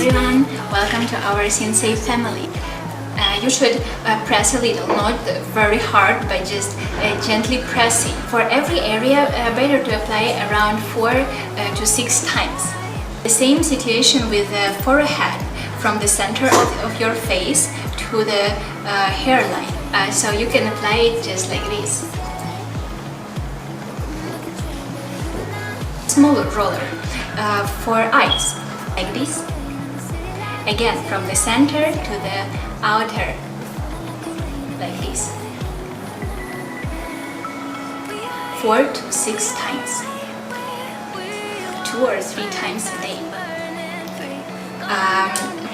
everyone, welcome to our Cinsey family. You should press a little, not very hard, but just gently pressing. For every area, better to apply around 4 to 6 times. The same situation with the forehead, from the center of your face to the hairline. So you can apply it just like this. Smaller roller for eyes, like this. Again, from the center to the outer, like this. 4 to 6 times, 2 or 3 times a day.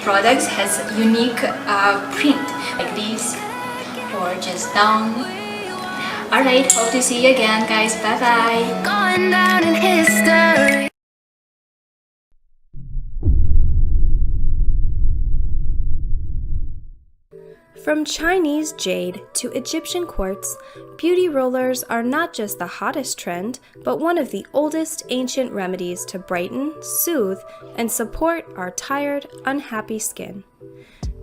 Products has unique print, like this, or just down. Alright, hope to see you again, guys. Bye bye. Going down in history. From Chinese jade to Egyptian quartz, beauty rollers are not just the hottest trend, but one of the oldest ancient remedies to brighten, soothe, and support our tired, unhappy skin.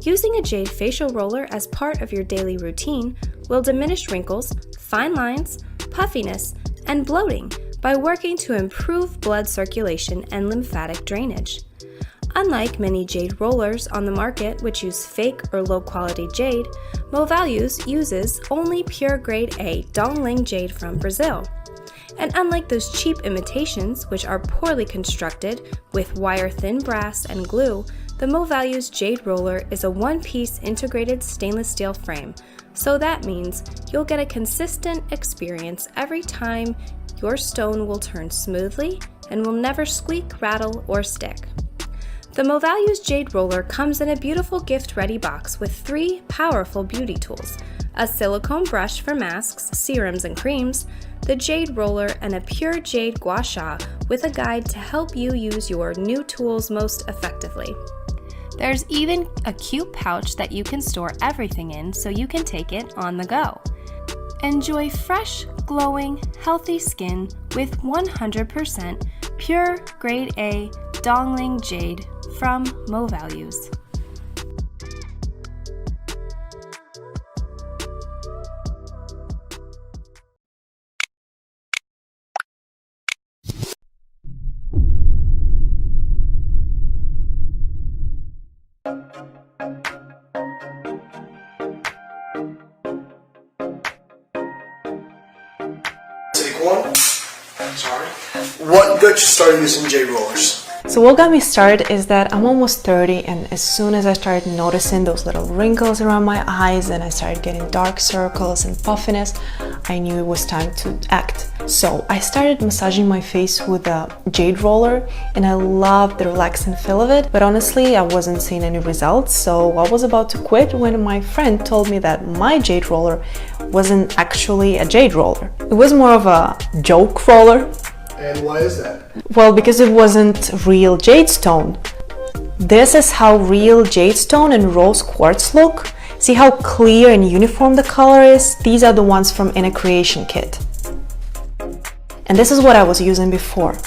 Using a jade facial roller as part of your daily routine will diminish wrinkles, fine lines, puffiness, and bloating by working to improve blood circulation and lymphatic drainage. Unlike many jade rollers on the market which use fake or low-quality jade, MoValues uses only pure grade A Dongling jade from Brazil. And unlike those cheap imitations which are poorly constructed with wire-thin brass and glue, the MoValues jade roller is a one-piece integrated stainless steel frame, so that means you'll get a consistent experience every time. Your stone will turn smoothly and will never squeak, rattle, or stick. The MoValues Jade Roller comes in a beautiful gift-ready box with 3 powerful beauty tools: a silicone brush for masks, serums, and creams, the Jade Roller, and a pure jade gua sha with a guide to help you use your new tools most effectively. There's even a cute pouch that you can store everything in so you can take it on the go. Enjoy fresh, glowing, healthy skin with 100% pure grade A Dongling jade from MoValues. Take one. Sorry. What got you started using Jade Rollers? So what got me started is that I'm almost 30, and as soon as I started noticing those little wrinkles around my eyes and I started getting dark circles and puffiness, I knew it was time to act. So I started massaging my face with a jade roller, and I loved the relaxing feel of it, but honestly I wasn't seeing any results, so I was about to quit when my friend told me that my jade roller wasn't actually a jade roller. It was more of a joke roller. And why is that? Well, because it wasn't real jade stone. This is how real jade stone and rose quartz look. See how clear and uniform the color is? These are the ones from InnoCreation kit. And this is what I was using before.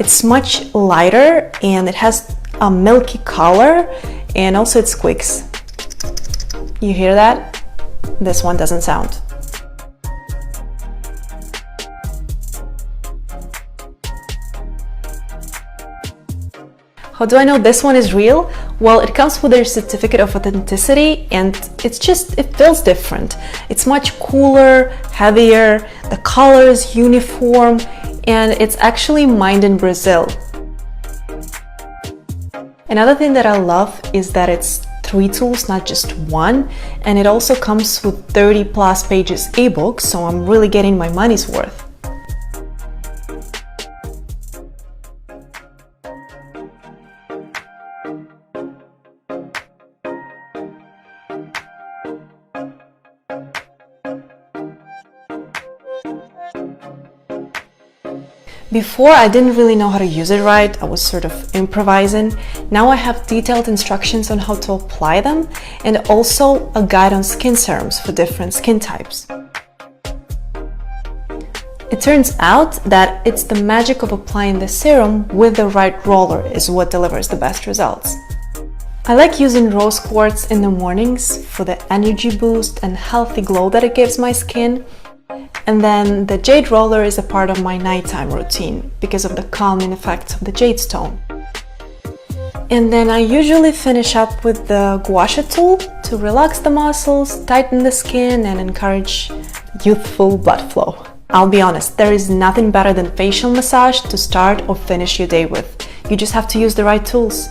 It's much lighter and it has a milky color, and also it squeaks. You hear that? This one doesn't sound. How do I know this one is real? Well, it comes with their certificate of authenticity, and it feels different. It's much cooler, heavier, the color is uniform, and it's actually mined in Brazil. Another thing that I love is that it's 3 tools, not just 1, and it also comes with 30+ pages ebook, so I'm really getting my money's worth. Before, I didn't really know how to use it right. I was sort of improvising. Now I have detailed instructions on how to apply them, and also a guide on skin serums for different skin types. It turns out that it's the magic of applying the serum with the right roller is what delivers the best results. I like using rose quartz in the mornings for the energy boost and healthy glow that it gives my skin. And then the jade roller is a part of my nighttime routine because of the calming effects of the jade stone. And then I usually finish up with the gua sha tool to relax the muscles, tighten the skin, and encourage youthful blood flow. I'll be honest, there is nothing better than facial massage to start or finish your day with. You just have to use the right tools.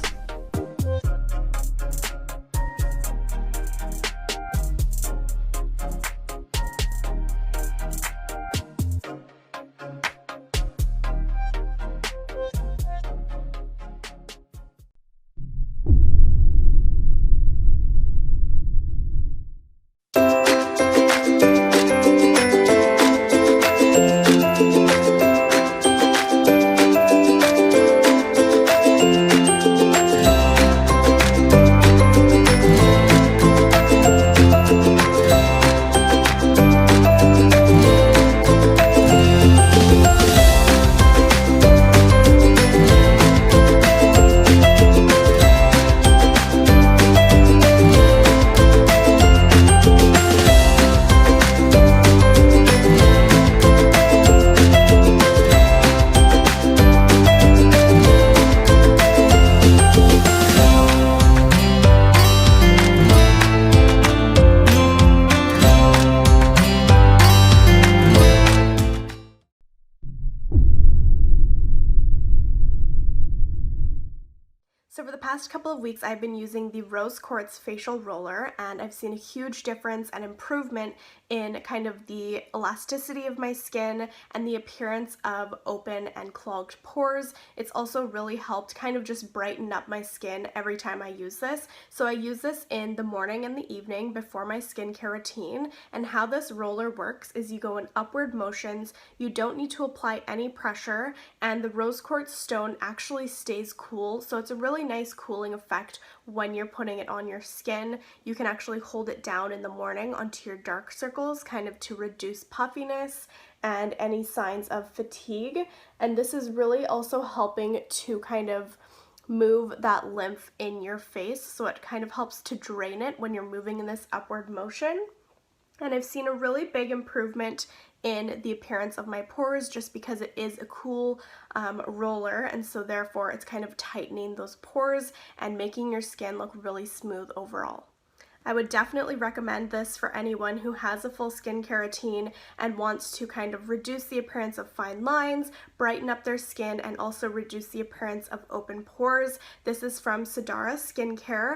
So for the past couple of weeks, I've been using the Rose Quartz facial roller, and I've seen a huge difference and improvement in kind of the elasticity of my skin and the appearance of open and clogged pores. It's also really helped kind of just brighten up my skin every time I use this. So I use this in the morning and the evening before my skincare routine, and how this roller works is you go in upward motions, you don't need to apply any pressure, and the rose quartz stone actually stays cool, so it's a really nice cooling effect when you're putting it on your skin. You can actually hold it down in the morning onto your dark circles, kind of to reduce puffiness and any signs of fatigue. And this is really also helping to kind of move that lymph in your face, so it kind of helps to drain it when you're moving in this upward motion. And I've seen a really big improvement in the appearance of my pores just because it is a cool roller, and so therefore it's kind of tightening those pores and making your skin look really smooth overall. I would definitely recommend this for anyone who has a full skincare routine and wants to kind of reduce the appearance of fine lines, brighten up their skin, and also reduce the appearance of open pores. This is from Sdara Skincare,